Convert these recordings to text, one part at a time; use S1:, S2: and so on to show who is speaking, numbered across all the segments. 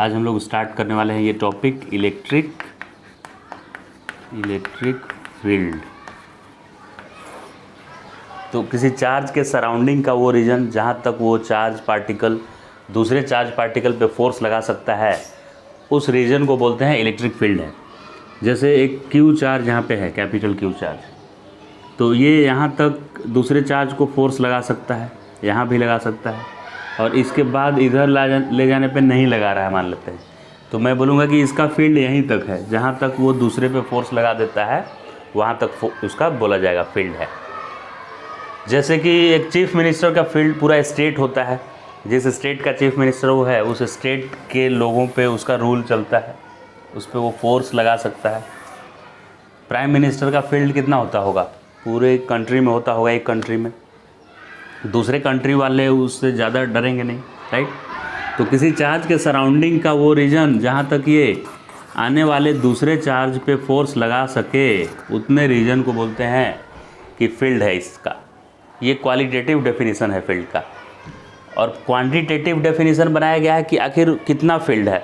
S1: आज हम लोग स्टार्ट करने वाले हैं ये टॉपिक इलेक्ट्रिक फील्ड। तो किसी चार्ज के सराउंडिंग का वो रीजन जहाँ तक वो चार्ज पार्टिकल दूसरे चार्ज पार्टिकल पे फोर्स लगा सकता है, उस रीजन को बोलते हैं इलेक्ट्रिक फील्ड है। जैसे एक क्यू चार्ज यहाँ पे है, कैपिटल क्यू चार्ज, तो ये यहाँ तक दूसरे चार्ज को फोर्स लगा सकता है, यहाँ भी लगा सकता है, और इसके बाद इधर ले जाने पे नहीं लगा रहा है मान लेते हैं, तो मैं बोलूँगा कि इसका फील्ड यहीं तक है, जहाँ तक वो दूसरे पे फोर्स लगा देता है वहाँ तक उसका बोला जाएगा फील्ड है। जैसे कि एक चीफ मिनिस्टर का फील्ड पूरा स्टेट होता है, जिस स्टेट का चीफ मिनिस्टर वो है उस स्टेट के लोगों पे उसका रूल चलता है, उस पर वो फोर्स लगा सकता है। प्राइम मिनिस्टर का फील्ड कितना होता होगा, पूरे कंट्री में होता होगा, एक कंट्री में, दूसरे कंट्री वाले उससे ज़्यादा डरेंगे नहीं, राइट। तो किसी चार्ज के सराउंडिंग का वो रीजन जहाँ तक ये आने वाले दूसरे चार्ज पे फोर्स लगा सके, उतने रीजन को बोलते हैं कि फील्ड है इसका। ये क्वालिटेटिव डेफिनेशन है फील्ड का। और क्वांटिटेटिव डेफिनेशन बनाया गया है कि आखिर कितना फील्ड है,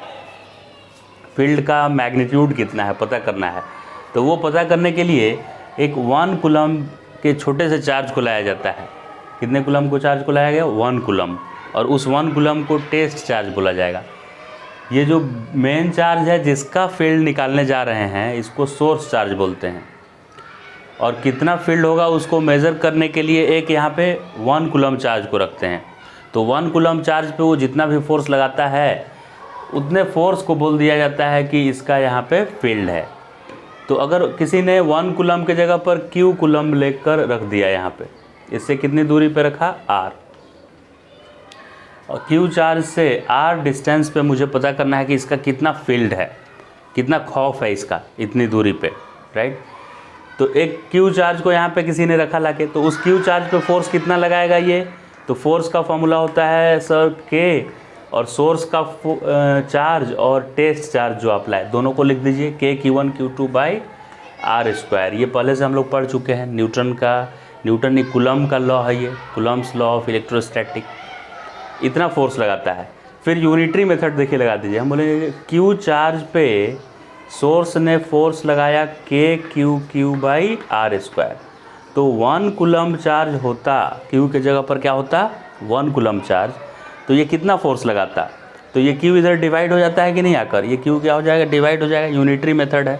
S1: फील्ड का मैग्नीट्यूड कितना है पता करना है। तो वो पता करने के लिए एक 1 कूलम के छोटे से चार्ज को लाया जाता है। कितने कूलम को चार्ज को लाया गया, 1 कूलम, और उस 1 कूलम को टेस्ट चार्ज बोला जाएगा। ये जो मेन चार्ज है जिसका फील्ड निकालने जा रहे हैं, इसको सोर्स चार्ज बोलते हैं। और कितना फील्ड होगा उसको मेज़र करने के लिए एक यहाँ पे 1 कूलम चार्ज को रखते हैं। तो 1 कूलम चार्ज पे वो जितना भी फोर्स लगाता है उतने फोर्स को बोल दिया जाता है कि इसका यहाँ पे फील्ड है। तो अगर किसी ने 1 कूलम के जगह पर Q कूलम लेकर रख दिया यहाँ पे, इससे कितनी दूरी पे रखा, R, और Q चार्ज से R डिस्टेंस पे मुझे पता करना है कि इसका कितना फील्ड है, कितना खौफ है इसका इतनी दूरी पे, राइट। तो एक Q चार्ज को यहाँ पे किसी ने रखा लाके, तो उस Q चार्ज पे फोर्स कितना लगाएगा ये, तो फोर्स का फॉर्मूला होता है सर K, और सोर्स का चार्ज और टेस्ट चार्ज जो अप्लाई, दोनों को लिख दीजिए K Q1 Q2 by R square. ये पहले से हम लोग पढ़ चुके हैं, न्यूटन कूलम का लॉ है, ये कूलम्स लॉ ऑफ इलेक्ट्रोस्टैटिक। इतना फोर्स लगाता है। फिर यूनिटरी मेथड देखिए लगा दीजिए, हम बोलेंगे Q चार्ज पे सोर्स ने फोर्स लगाया Q बाई R स्क्वायर। तो 1 कूलम चार्ज होता, Q के जगह पर क्या होता, 1 कूलम चार्ज, तो ये कितना फोर्स लगाता, तो ये Q इधर डिवाइड हो जाता है कि नहीं आकर, ये Q क्या हो जाएगा, डिवाइड हो जाएगा। यूनिटरी मेथड है।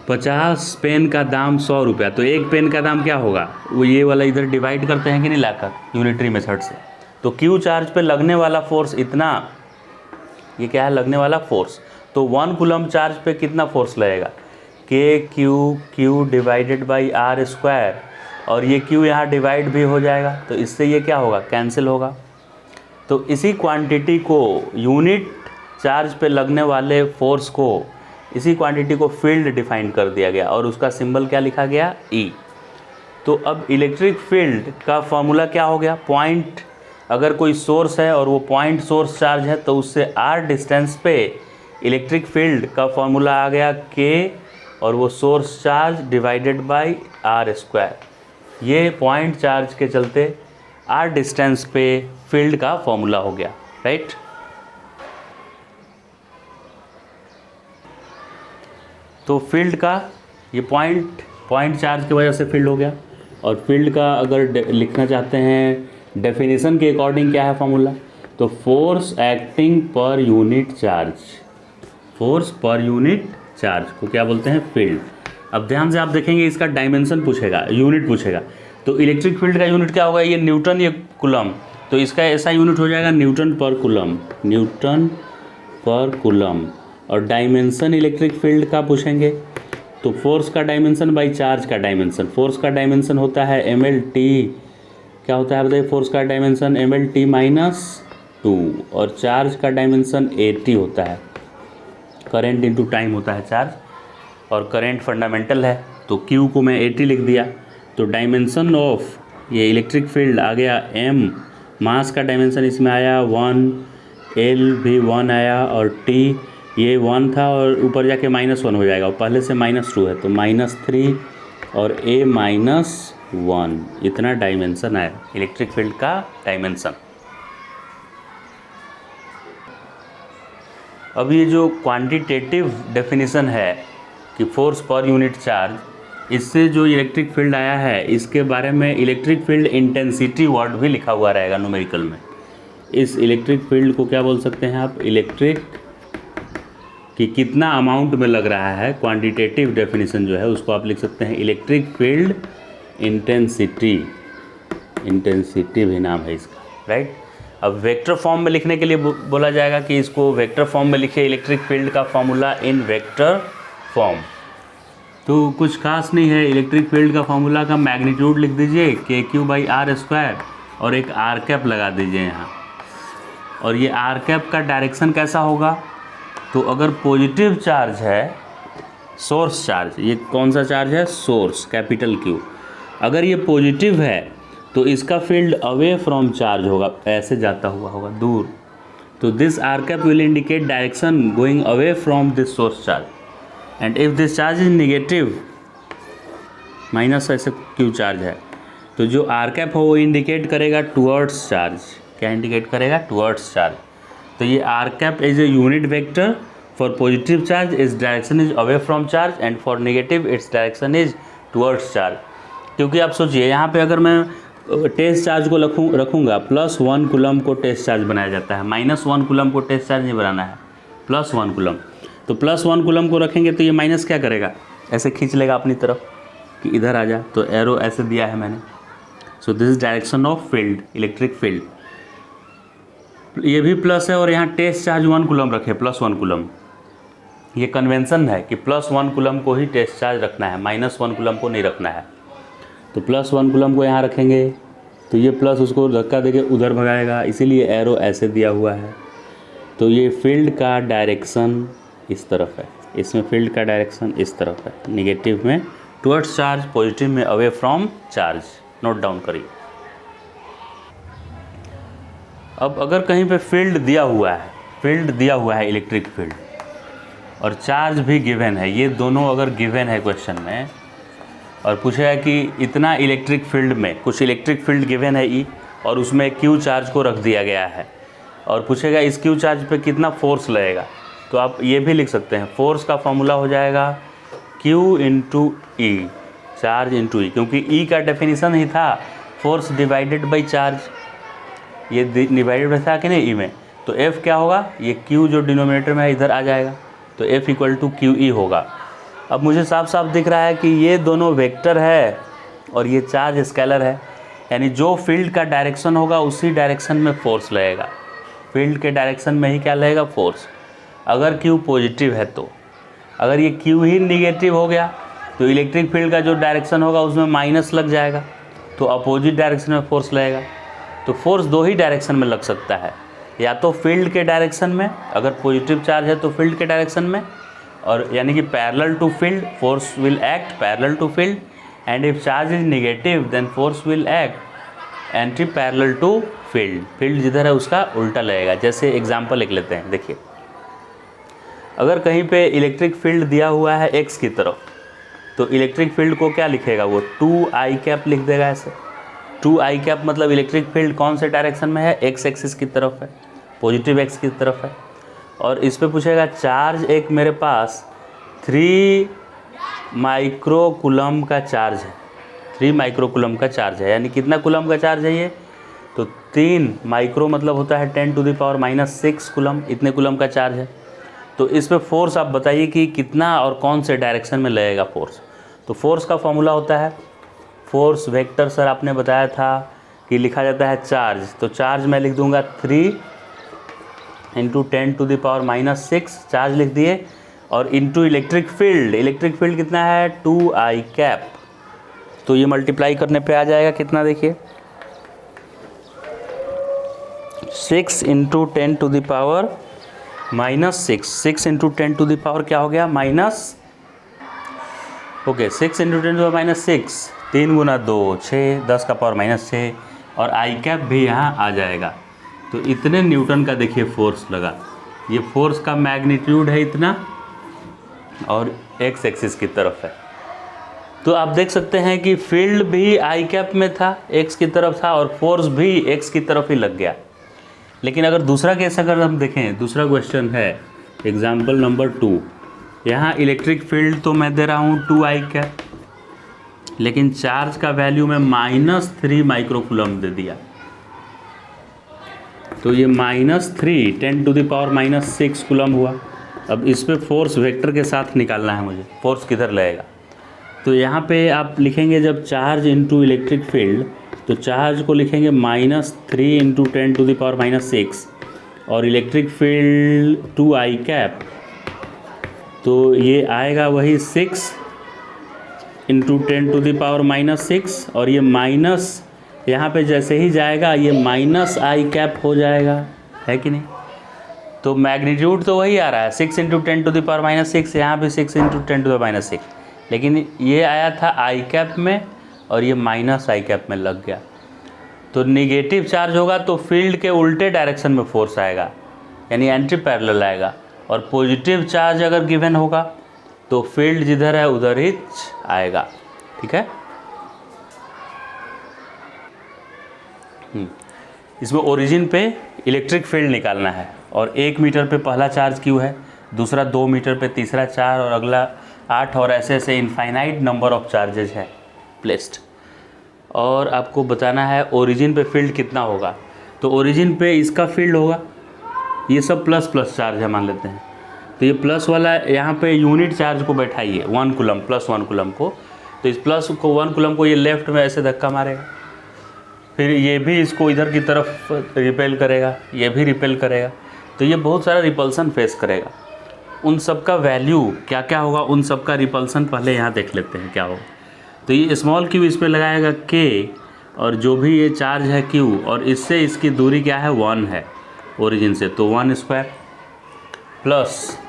S1: 50 पेन का दाम 100 रुपया, तो एक पेन का दाम क्या होगा, वो ये वाला इधर डिवाइड करते हैं कि नहीं लाकर यूनिटरी मेथड से। तो Q चार्ज पे लगने वाला फोर्स इतना, ये क्या है, लगने वाला फोर्स। तो 1 कूलम चार्ज पे कितना फोर्स लगेगा, Q divided by R square, और ये Q यहाँ डिवाइड भी हो जाएगा, तो इससे ये क्या होगा, कैंसिल होगा। तो इसी क्वांटिटी को, यूनिट चार्ज पे लगने वाले फोर्स को, इसी क्वांटिटी को फील्ड डिफाइन कर दिया गया, और उसका सिंबल क्या लिखा गया, E। तो अब इलेक्ट्रिक फील्ड का फॉर्मूला क्या हो गया, पॉइंट, अगर कोई सोर्स है और वो पॉइंट सोर्स चार्ज है, तो उससे R डिस्टेंस पे इलेक्ट्रिक फील्ड का फॉर्मूला आ गया K, और वो source charge divided by R square. ये पॉइंट चार्ज के चलते R डिस्टेंस पे फील्ड का फॉर्मूला हो गया, राइट। तो फील्ड का ये पॉइंट चार्ज की वजह से फील्ड हो गया। और फील्ड का अगर लिखना चाहते हैं डेफिनेशन के अकॉर्डिंग क्या है फॉर्मूला, तो force acting per unit charge, force per unit charge को क्या बोलते हैं, फील्ड। अब ध्यान से आप देखेंगे, इसका डायमेंशन पूछेगा, यूनिट पूछेगा, तो इलेक्ट्रिक फील्ड का यूनिट क्या होगा, ये न्यूटन, ये कूलम, तो इसका ऐसा यूनिट हो जाएगा न्यूटन पर कूलम। और डायमेंशन इलेक्ट्रिक फील्ड का पूछेंगे, तो फोर्स का डायमेंशन बाई चार्ज का डायमेंशन, फोर्स का डायमेंशन होता है mlt, क्या होता है बताइए, फोर्स का डायमेंशन mlt -2, और चार्ज का डायमेंशन at होता है, करेंट इंटू टाइम होता है चार्ज, और करंट फंडामेंटल है, तो Q को मैं 80 लिख दिया। तो डायमेंशन ऑफ ये इलेक्ट्रिक फील्ड आ गया m, मास का डायमेंशन इसमें आया 1, L भी 1 आया, और T ये 1 था और ऊपर जाके -1 हो जाएगा, और पहले से -2 है, तो -3, और A -1, इतना डायमेंशन आया इलेक्ट्रिक फील्ड का डायमेंशन। अब ये जो क्वांटिटेटिव डेफिनेशन है कि फोर्स पर यूनिट चार्ज, इससे जो इलेक्ट्रिक फील्ड आया है इसके बारे में इलेक्ट्रिक फील्ड इंटेंसिटी वर्ड भी लिखा हुआ रहेगा न्यूमेरिकल में। इस इलेक्ट्रिक फील्ड को क्या बोल सकते हैं आप, इलेक्ट्रिक कि कितना अमाउंट में लग रहा है, क्वांटिटेटिव डेफिनेशन जो है उसको आप लिख सकते हैं इलेक्ट्रिक फील्ड इंटेंसिटी। इंटेंसिटी भी नाम है इसका, राइट। अब वेक्टर फॉर्म में लिखने के लिए बोला जाएगा कि इसको वेक्टर फॉर्म में लिखे, इलेक्ट्रिक फील्ड का फॉर्मूला इन वेक्टर फॉर्म। तो कुछ खास नहीं है, इलेक्ट्रिक फील्ड का फॉर्मूला का मैग्नीट्यूड लिख दीजिए KQ/r² और एक आर कैप लगा दीजिए यहाँ। और ये आर कैप का डायरेक्शन कैसा होगा, तो अगर पॉजिटिव चार्ज है, सोर्स चार्ज, ये कौन सा चार्ज है, सोर्स कैपिटल Q, अगर ये पॉजिटिव है तो इसका फील्ड अवे फ्रॉम चार्ज होगा, ऐसे जाता हुआ होगा दूर। तो this r cap will indicate direction going away from this source charge, and if this charge is negative, minus ऐसे Q चार्ज है, तो जो आर कैप हो वो इंडिकेट करेगा टुवर्ड्स चार्ज। क्या इंडिकेट करेगा, टुवर्ड्स चार्ज। तो ये r cap is a unit vector, for positive charge its direction is away from charge and for negative its direction is towards charge. क्योंकि आप सोचिए यहाँ पे अगर मैं टेस्ट चार्ज को रखूँगा, +1 कूलम को टेस्ट चार्ज बनाया जाता है, -1 कूलम को टेस्ट चार्ज नहीं बनाना है, +1 कूलम। तो +1 कूलम को रखेंगे तो ये माइनस क्या करेगा, ऐसे खींच लेगा अपनी तरफ कि इधर आ जा, तो एरो ऐसे दिया है मैंने। So this is direction of field, electric field. ये भी प्लस है और यहाँ टेस्ट चार्ज 1 कूलम रखे, +1 कूलम। ये कन्वेंशन है कि +1 कूलम को ही टेस्ट चार्ज रखना है, -1 कूलम को नहीं रखना है। तो +1 कूलम को यहाँ रखेंगे तो ये प्लस उसको धक्का देके उधर भगाएगा, इसीलिए एरो ऐसे दिया हुआ है। तो ये फील्ड का डायरेक्शन इस तरफ है, इसमें फील्ड का डायरेक्शन इस तरफ है, निगेटिव में टुवर्ड्स चार्ज, पॉजिटिव में away from charge. Note down करिए। अब अगर कहीं पे फील्ड दिया हुआ है इलेक्ट्रिक फील्ड, और चार्ज भी गिवन है, ये दोनों अगर गिवन है क्वेश्चन में, और पूछा है कि इतना इलेक्ट्रिक फील्ड में, कुछ इलेक्ट्रिक फील्ड गिवन है E, और उसमें Q चार्ज को रख दिया गया है, और पूछेगा इस Q चार्ज पे कितना फोर्स लगेगा, तो आप ये भी लिख सकते हैं, फोर्स का फॉर्मूला हो जाएगा Q × E, चार्ज × E, क्योंकि E का डेफिनेशन ही था फोर्स डिवाइडेड बाई चार्ज, ये डिवाइडेड था कि नहीं E में, तो F क्या होगा, ये Q जो डिनोमिनेटर में है इधर आ जाएगा, तो F = QE होगा। अब मुझे साफ साफ दिख रहा है कि ये दोनों वेक्टर है और ये चार्ज स्केलर है, यानी जो फील्ड का डायरेक्शन होगा उसी डायरेक्शन में फोर्स लगेगा, फील्ड के डायरेक्शन में ही क्या लगेगा, फोर्स। अगर Q पॉजिटिव है तो, अगर ये Q ही निगेटिव हो गया तो इलेक्ट्रिक फील्ड का जो डायरेक्शन होगा उसमें माइनस लग जाएगा, तो अपोजिट डायरेक्शन में फोर्स लगेगा। तो फोर्स दो ही डायरेक्शन में लग सकता है, या तो फील्ड के डायरेक्शन में, अगर पॉजिटिव चार्ज है तो फील्ड के डायरेक्शन में, और यानी कि parallel to field, force will act parallel to field, and if charge is negative then force will act anti parallel to field, field जिधर है उसका उल्टा लगेगा। जैसे एग्जांपल लिख लेते हैं, देखिए अगर कहीं पे इलेक्ट्रिक फील्ड दिया हुआ है x की तरफ, तो इलेक्ट्रिक फील्ड को क्या लिखेगा, वो 2i कैप लिख देगा ऐसे। 2i कैप मतलब इलेक्ट्रिक फील्ड कौन से डायरेक्शन में है, x एक्सिस की तरफ है, पॉजिटिव x की तरफ है। और इस पे पूछेगा चार्ज एक मेरे पास 3 माइक्रो कूलम का चार्ज है, 3 माइक्रो कूलम का चार्ज है, यानी कितना कूलम का चार्ज है ये, तो 3 माइक्रो मतलब होता है 10⁻⁻⁶ कूलम, इतने कूलम का चार्ज है। तो इस पे फोर्स आप बताइए कि कितना और कौन से डायरेक्शन में लगेगा फोर्स। तो फोर्स का फॉर्मूला होता है, फोर्स वेक्टर सर आपने बताया था कि लिखा जाता है चार्ज, तो चार्ज मैं लिख दूंगा 3 × 10⁻⁻⁶, चार्ज लिख दिए, और इंटू इलेक्ट्रिक फील्ड कितना है 2i कैप, तो ये मल्टीप्लाई करने पे आ जाएगा कितना, देखिए 6 × 10⁻⁻⁶, 6 × 10⁻⁻ क्या हो गया माइनस, ओके 6 × 10⁻⁻⁶, 3 × 2 6, 10⁻⁻⁶, और आई कैप भी यहाँ आ जाएगा। तो इतने न्यूटन का देखिए फोर्स लगा, ये फोर्स का मैग्नीट्यूड है इतना, और एक्स एक्सिस की तरफ है। तो आप देख सकते हैं कि फील्ड भी आई कैप में था, एक्स की तरफ था, और फोर्स भी एक्स की तरफ ही लग गया। लेकिन अगर दूसरा केस अगर हम देखें, दूसरा क्वेश्चन है एग्जाम्पल नंबर 2, यहाँ इलेक्ट्रिक फील्ड तो मैं दे रहा हूँ 2I कैप, लेकिन चार्ज का वैल्यू में -3 माइक्रोकूलम दे दिया। तो ये -3 10⁻⁻6 कूलम हुआ। अब इस पे फोर्स वेक्टर के साथ निकालना है मुझे, फोर्स किधर लगेगा। तो यहाँ पे आप लिखेंगे जब चार्ज इनटू इलेक्ट्रिक फील्ड, तो चार्ज को लिखेंगे -3 × 10⁻⁻6 और इलेक्ट्रिक फील्ड 2I कैप, तो ये आएगा वही 6 × 10⁻⁻6 और ये माइनस यहाँ पे जैसे ही जाएगा ये -I कैप हो जाएगा, है कि नहीं। तो मैग्नीट्यूड तो वही आ रहा है 6 × 10⁻⁻6, यहाँ भी 6 × 10⁻⁻6, लेकिन ये आया था I कैप में और ये -I कैप में लग गया। तो निगेटिव चार्ज होगा तो फील्ड के उल्टे डायरेक्शन में फोर्स आएगा, यानी एंटी पैरेलल आएगा, और पॉजिटिव चार्ज अगर गिवन होगा तो फील्ड जिधर है उधर ही आएगा, ठीक है। इसमें ओरिजिन पे इलेक्ट्रिक फील्ड निकालना है, और 1 मीटर पे पहला चार्ज Q है, दूसरा 2 मीटर पे तीसरा 4 और अगला 8, और ऐसे ऐसे इनफाइनाइट नंबर ऑफ चार्जेज है प्लेस्ड। और आपको बताना है ओरिजिन पे फील्ड कितना होगा। तो ओरिजिन पे इसका फील्ड होगा, ये सब प्लस प्लस चार्ज है मान लेते हैं, तो ये प्लस वाला यहाँ पे यूनिट चार्ज को बैठाइए 1 कूलम, +1 कूलम को, तो इस प्लस को 1 कूलम को ये लेफ्ट में ऐसे धक्का मारेगा, फिर ये भी इसको इधर की तरफ रिपेल करेगा, ये भी रिपेल करेगा, तो ये बहुत सारा रिपल्सन फेस करेगा। उन सब का वैल्यू क्या क्या होगा, उन सब का रिपल्सन पहले यहाँ देख लेते हैं क्या होगा। तो ये स्मॉल q इस पर लगाएगा k, और जो भी ये चार्ज है q, और इससे इसकी दूरी क्या है 1 है ओरिजिन से, तो 1² प्लस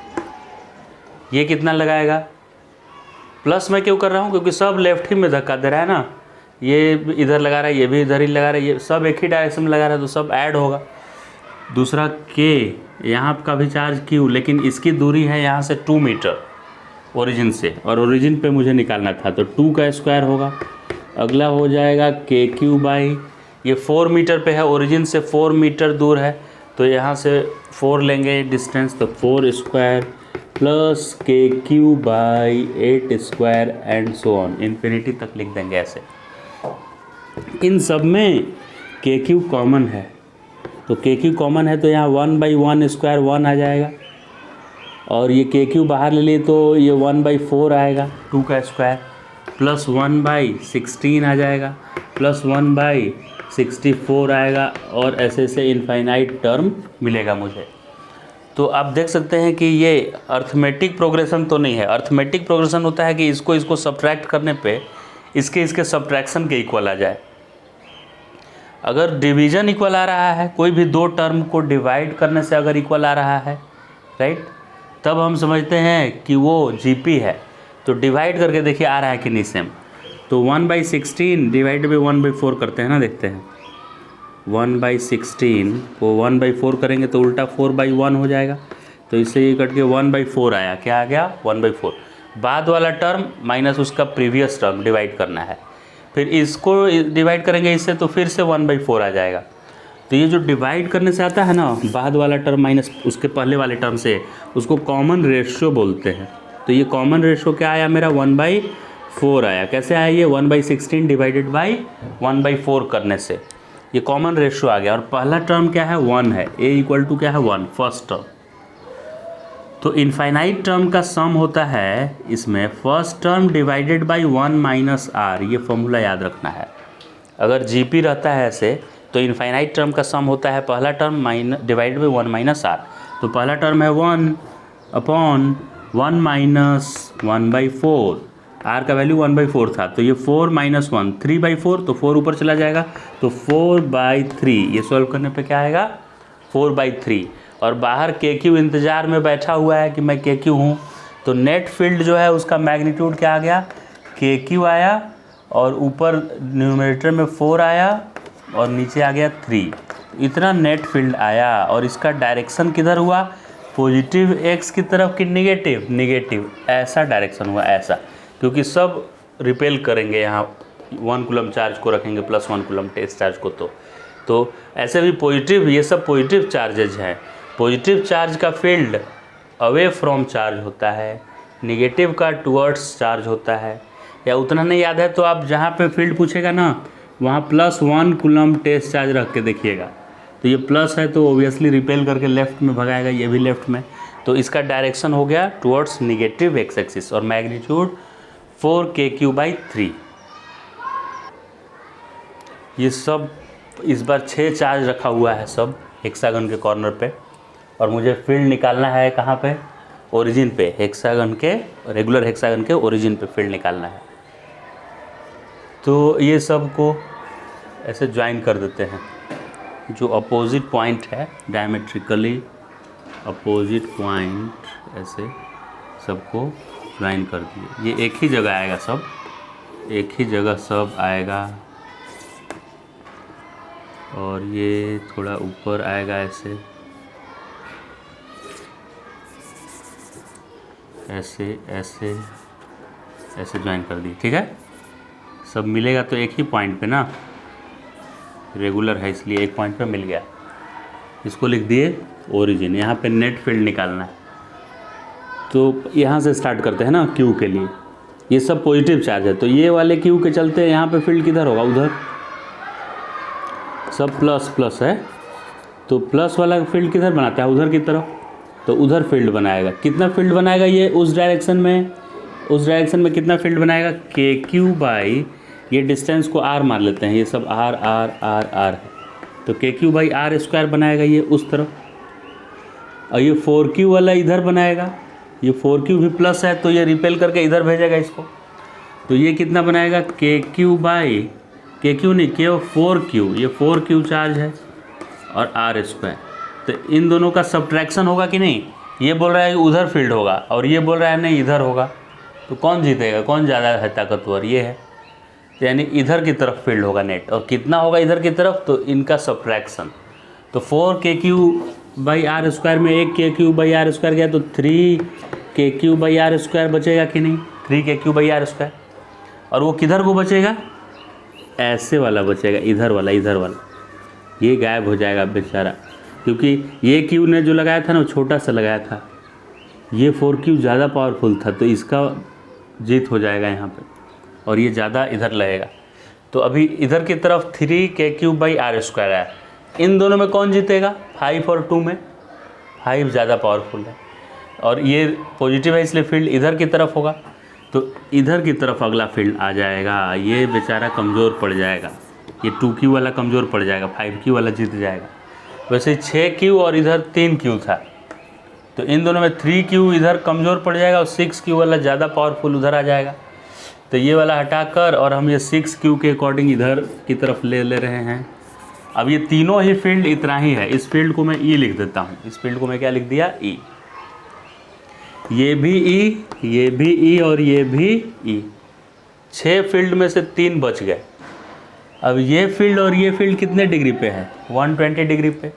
S1: ये कितना लगाएगा, प्लस मैं क्यों कर रहा हूँ क्योंकि सब लेफ्ट ही में धक्का दे रहा है ना, ये इधर लगा रहा है, ये भी इधर ही लगा रहा है, ये सब एक ही डायरेक्शन में लगा रहा है, तो सब ऐड होगा। दूसरा k, यहाँ का भी चार्ज q, लेकिन इसकी दूरी है यहाँ से 2 मीटर ओरिजिन से, और ओरिजिन पे मुझे निकालना था, तो 2 का स्क्वायर होगा। अगला हो जाएगा KQ/, ये 4 मीटर पे है, ओरिजिन से 4 मीटर दूर है, तो यहाँ से 4 लेंगे डिस्टेंस, तो 4² plus KQ/8² and so on, infinity तक लिख देंगे ऐसे। इन सब में KQ कॉमन है, तो KQ कॉमन है तो यहाँ 1/1² 1 आ जाएगा, और ये KQ बाहर ले लिए तो ये 1/4 आएगा 2 का स्क्वायर, प्लस 1/16 आ जाएगा, प्लस 1/64 आएगा, और ऐसे ऐसे इनफाइनाइट टर्म मिलेगा मुझे। तो आप देख सकते हैं कि ये अर्थमेटिक प्रोग्रेशन तो नहीं है। अर्थमेटिक प्रोग्रेशन होता है कि इसको सब्ट्रैक्ट करने पे इसके सब्ट्रैक्शन के इक्वल आ जाए। अगर डिवीज़न इक्वल आ रहा है, कोई भी 2 टर्म को डिवाइड करने से अगर इक्वल आ रहा है, राइट, तब हम समझते हैं कि वो GP है। तो डिवाइड करके देखिए आ रहा है कि नहीं सेम। तो 1/16 डिवाइड बाई 1/4 करते हैं ना, देखते हैं 1/16 को 1/4 करेंगे तो उल्टा 4/1 हो जाएगा, तो इससे ये कट के 1/4 आया, क्या आ गया 1/4। बाद वाला टर्म माइनस उसका प्रीवियस टर्म डिवाइड करना है, फिर इसको डिवाइड करेंगे इससे तो फिर से 1/4 आ जाएगा। तो ये जो डिवाइड करने से आता है ना, बाद वाला टर्म माइनस उसके पहले वाले टर्म से, उसको कॉमन रेशियो बोलते हैं। तो ये कॉमन रेशियो क्या आया मेरा 1/4 आया। कैसे आया ये 1/16 डिवाइडेड बाई 1/4 करने से ये कॉमन रेशियो आ गया। और पहला टर्म क्या है 1 है, A = क्या है 1 फर्स्ट टर्म। तो इनफाइनाइट टर्म का सम होता है इसमें first term divided by 1 - r, ये फॉर्मूला याद रखना है। अगर GP रहता है ऐसे तो इनफाइनाइट टर्म का सम होता है पहला टर्म डिवाइडेड बाई 1 - r। तो पहला टर्म है 1/1 - 1/4, r का वैल्यू 1/4 था, तो ये 4 - 1 3/4, तो 4 ऊपर चला जाएगा, तो 4/3। ये सॉल्व करने पे क्या आएगा 4/3। और बाहर KQ इंतज़ार में बैठा हुआ है कि मैं KQ हूँ, तो नेट फील्ड जो है उसका मैग्नीट्यूड क्या आ गया KQ आया, और ऊपर न्यूमरेटर में 4 आया और नीचे आ गया 3। इतना नेट फील्ड आया, और इसका डायरेक्शन किधर हुआ, पॉजिटिव x की तरफ कि निगेटिव, ऐसा डायरेक्शन हुआ ऐसा, क्योंकि सब रिपेल करेंगे यहाँ 1 कूलम चार्ज को रखेंगे प्लस 1 कूलम टेस्ट चार्ज को, तो ऐसे भी पॉजिटिव, ये सब पॉजिटिव चार्जेज हैं। पॉजिटिव चार्ज का फील्ड अवे फ्रॉम चार्ज होता है, निगेटिव का टुवर्ड्स चार्ज होता है। या उतना नहीं याद है तो आप जहाँ पे फील्ड पूछेगा ना वहाँ +1 कूलम टेस्ट चार्ज रख के देखिएगा। तो ये प्लस है तो ओबियसली रिपेल करके लेफ्ट में भगाएगा, ये भी लेफ्ट में। तो इसका डायरेक्शन हो गया टुवर्ड्स निगेटिव एक्स एक्सिस और मैग्नीट्यूड 4kq/3। ये सब इस बार 6 चार्ज रखा हुआ है सब हेक्सागन के कॉर्नर पे, और मुझे फील्ड निकालना है कहाँ पे, ओरिजिन पे, हेक्सागन के, रेगुलर हेक्सागन के ओरिजिन पे फील्ड निकालना है। तो ये सब को ऐसे ज्वाइन कर देते हैं, जो अपोजिट पॉइंट है डायमेट्रिकली अपोजिट पॉइंट ऐसे सबको ज्वाइन कर दिए। ये एक ही जगह आएगा, सब एक ही जगह सब आएगा, और ये थोड़ा ऊपर आएगा ऐसे ऐसे ऐसे ऐसे ज्वाइन कर दी। ठीक है, सब मिलेगा तो एक ही पॉइंट पे ना, रेगुलर है इसलिए एक पॉइंट पे मिल गया। इसको लिख दिए ओरिजिन। यहाँ पे नेट फील्ड निकालना है, तो यहाँ से स्टार्ट करते हैं ना क्यू के लिए। ये सब पॉजिटिव चार्ज है, तो ये वाले क्यू के चलते यहाँ पे फील्ड किधर होगा, उधर। सब प्लस प्लस है तो प्लस वाला फील्ड किधर बनाता है, उधर की तरफ। तो उधर फील्ड बनाएगा। कितना फील्ड बनाएगा ये उस डायरेक्शन में, उस डायरेक्शन में कितना फील्ड बनाएगा, KQ/, ये डिस्टेंस को R मान लेते हैं, ये सब R R R R है, तो KQ/R² बनाएगा ये उस तरफ। और ये 4Q वाला इधर बनाएगा, ये 4Q भी प्लस है तो ये रिपेल करके इधर भेजेगा इसको। तो ये कितना बनाएगा, KQ नहीं, K 4Q, ये 4Q चार्ज है और R²। तो इन दोनों का सब्ट्रैक्शन होगा कि नहीं, ये बोल रहा है उधर फील्ड होगा और ये बोल रहा है नहीं इधर होगा, तो कौन जीतेगा, कौन ज़्यादा है ताकतवर, ये है। तो यानी इधर की तरफ फील्ड होगा नेट, और कितना होगा इधर की तरफ, तो इनका सब्ट्रैक्शन। तो 4kQ/R² में 1kQ/R² गया तो 3kQ/R² बचेगा कि नहीं, 3kQ/R²। और वो किधर को बचेगा, ऐसे वाला बचेगा, इधर वाला, इधर वाला, ये गायब हो जाएगा बेचारा, क्योंकि ये Q ने जो लगाया था ना वो छोटा सा लगाया था, ये 4Q ज़्यादा पावरफुल था, तो इसका जीत हो जाएगा यहाँ पे, और ये ज़्यादा इधर लगेगा। तो अभी इधर की तरफ 3kQ/R² है, इन दोनों में कौन जीतेगा, 5 और 2 में 5 ज़्यादा पावरफुल है, और ये पॉजिटिव है इसलिए फील्ड इधर की तरफ होगा, तो इधर की तरफ अगला फील्ड आ जाएगा। ये बेचारा कमज़ोर पड़ जाएगा, ये 2Q वाला कमज़ोर पड़ जाएगा, 5Q वाला जीत जाएगा। वैसे 6Q और इधर 3Q था, तो इन दोनों में 3Q इधर कमज़ोर पड़ जाएगा और 6Q वाला ज़्यादा पावरफुल उधर आ जाएगा। तो ये वाला हटाकर और हम ये 6Q के अकॉर्डिंग इधर की तरफ ले रहे हैं। अब ये तीनों ही फील्ड इतना ही है, इस फील्ड को मैं E लिख देता हूँ, इस फील्ड को मैं क्या लिख दिया, E। ये भी E, ये भी E और ये भी E। 6 फील्ड में से 3 बच गए। अब ये फील्ड और ये फील्ड कितने डिग्री पे है, 120 डिग्री पे,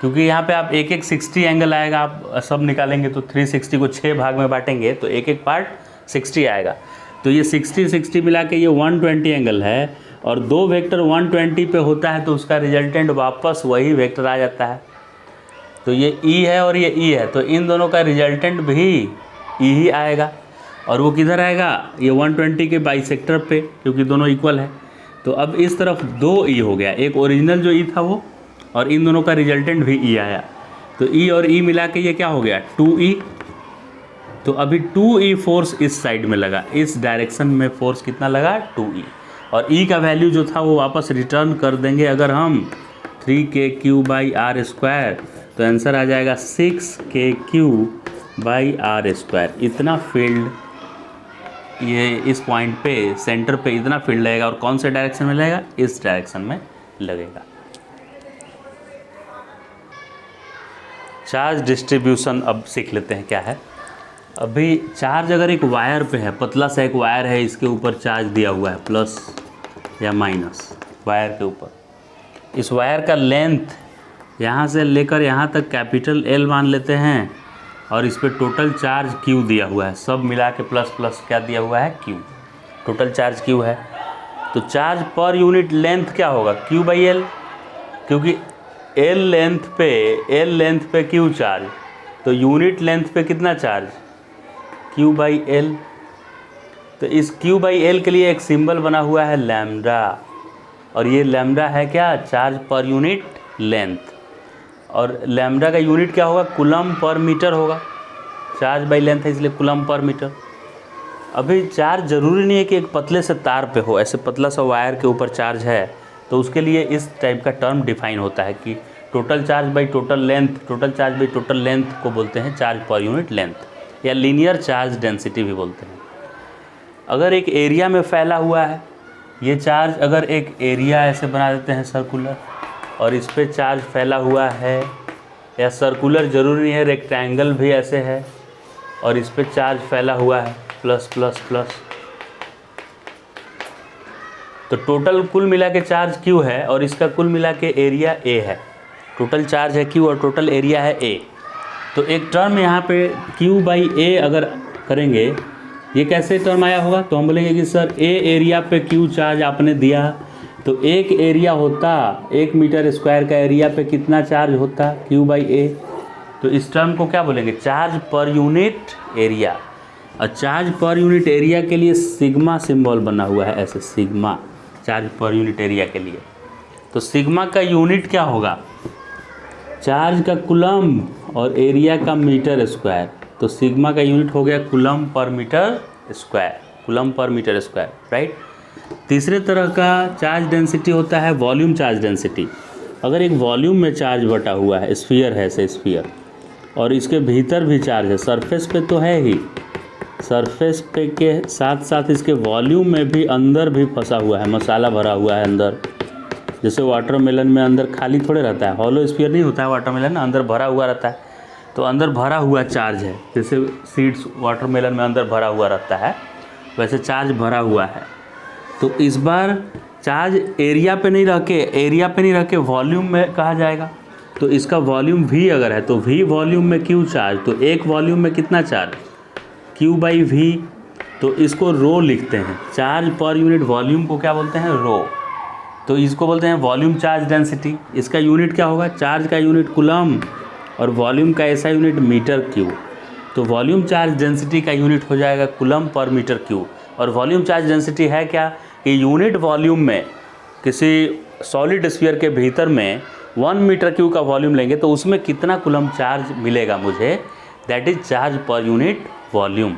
S1: क्योंकि यहाँ पे आप एक 60 एंगल आएगा, आप सब निकालेंगे तो 360 को 6 भाग में बांटेंगे तो एक पार्ट 60 आएगा। तो ये 60 मिला के ये 120 एंगल है, और 2 वेक्टर 120 पे होता है तो उसका रिजल्टेंट वापस वही वेक्टर आ जाता है। तो ये E है और ये E है, तो इन दोनों का रिजल्टेंट भी E ही आएगा, और वो किधर आएगा, ये 120 के बाइसेक्टर पे, क्योंकि दोनों इक्वल है। तो अब इस तरफ 2 E हो गया, एक ओरिजिनल जो E था वो, और इन दोनों का रिजल्टेंट भी E आया। तो E और E मिला के ये क्या हो गया, 2E। तो अभी 2E फोर्स इस साइड में लगा, इस डायरेक्शन में फोर्स कितना लगा, 2E। और E का वैल्यू जो था वो वापस रिटर्न कर देंगे अगर हम 3kQ/R², तो आंसर आ जाएगा 6kQ/R²। इतना फील्ड ये इस पॉइंट पे, सेंटर पे इतना फील्ड लगेगा, और कौन से डायरेक्शन में लगेगा, इस डायरेक्शन में लगेगा। चार्ज डिस्ट्रीब्यूशन अब सीख लेते हैं क्या है। अभी चार्ज अगर एक वायर पे है, पतला सा एक वायर है, इसके ऊपर चार्ज दिया हुआ है प्लस या माइनस वायर के ऊपर। इस वायर का लेंथ यहाँ से लेकर यहाँ तक कैपिटल L मान लेते हैं, और इस पर टोटल चार्ज Q दिया हुआ है, सब मिला के प्लस प्लस क्या दिया हुआ है, Q। टोटल चार्ज Q है, तो चार्ज पर यूनिट लेंथ क्या होगा, Q/L, क्योंकि L लेंथ पे Q चार्ज, तो यूनिट लेंथ पे कितना चार्ज, Q/L। तो इस Q/L के लिए एक सिंबल बना हुआ है लैम्डा, और ये लैम्डा है क्या, चार्ज पर यूनिट लेंथ। और लैम्डा का यूनिट क्या होगा, कूलम पर मीटर होगा, चार्ज बाई लेंथ है इसलिए कूलम पर मीटर। अभी चार्ज ज़रूरी नहीं है कि एक पतले से तार पे हो, ऐसे पतला सा वायर के ऊपर चार्ज है तो उसके लिए इस टाइप का टर्म डिफाइन होता है कि total charge by total length, total charge by total length को बोलते हैं चार्ज पर यूनिट लेंथ, या लीनियर चार्ज डेंसिटी भी बोलते हैं। अगर एक एरिया में फैला हुआ है ये चार्ज, अगर एक एरिया ऐसे बना देते हैं सर्कुलर, और इस पर चार्ज फैला हुआ है, या सर्कुलर ज़रूरी नहीं है, रेक्टेंगल भी ऐसे है और इस पर चार्ज फैला हुआ है प्लस प्लस प्लस, तो टोटल कुल मिला के चार्ज Q है और इसका कुल मिला के एरिया A है। टोटल चार्ज है Q और टोटल एरिया है A। तो एक टर्म यहाँ पे Q/A अगर करेंगे, ये कैसे टर्म आया होगा, तो हम बोलेंगे कि सर A एरिया पे Q चार्ज आपने दिया, तो एक एरिया होता 1 मीटर स्क्वायर का एरिया पे कितना चार्ज होता, Q/A। तो इस टर्म को क्या बोलेंगे, चार्ज पर यूनिट एरिया। और चार्ज पर यूनिट एरिया के लिए सिग्मा सिंबल बना हुआ है, ऐसे sigma, charge per unit area के लिए। तो सिग्मा का यूनिट क्या होगा, चार्ज का कूलम और एरिया का मीटर स्क्वायर। तो सिग्मा का यूनिट हो गया कूलम पर मीटर स्क्वायर, कूलम पर मीटर स्क्वायर, राइट। तीसरे तरह का चार्ज डेंसिटी होता है वॉल्यूम चार्ज डेंसिटी। अगर एक वॉल्यूम में चार्ज बटा हुआ है, स्फीयर है ऐसे स्फीयर, और इसके भीतर भी चार्ज है, सरफेस पे तो है ही, सरफेस पे के साथ साथ इसके वॉल्यूम में भी अंदर भी फंसा हुआ है, मसाला भरा हुआ है अंदर। जैसे वाटरमेलन में अंदर खाली थोड़े रहता है, हॉलो स्फीयर नहीं होता है वाटरमेलन, अंदर भरा हुआ रहता है। तो अंदर भरा हुआ चार्ज है, जैसे सीड्स वाटरमेलन में अंदर भरा हुआ रहता है, वैसे चार्ज भरा हुआ है। तो इस बार चार्ज एरिया पे नहीं रह के वॉल्यूम में कहा जाएगा। तो इसका वॉल्यूम V अगर है तो V वॉल्यूम में Q चार्ज, तो एक वॉल्यूम में कितना चार्ज, Q/V। तो इसको रो लिखते हैं, चार्ज पर यूनिट वॉल्यूम को क्या बोलते हैं, रो। तो इसको बोलते हैं वॉल्यूम चार्ज डेंसिटी। इसका यूनिट क्या होगा, चार्ज का यूनिट कूलम और वॉल्यूम का ऐसा यूनिट मीटर क्यूब। तो वॉल्यूम चार्ज डेंसिटी का यूनिट हो जाएगा कूलम पर मीटर क्यूब। और वॉल्यूम चार्ज डेंसिटी है क्या, कि यूनिट वॉल्यूम में किसी सॉलिड स्फीयर के भीतर में 1 मीटर क्यूब का वॉल्यूम लेंगे तो उसमें कितना कूलम चार्ज मिलेगा मुझे, that is charge per unit volume.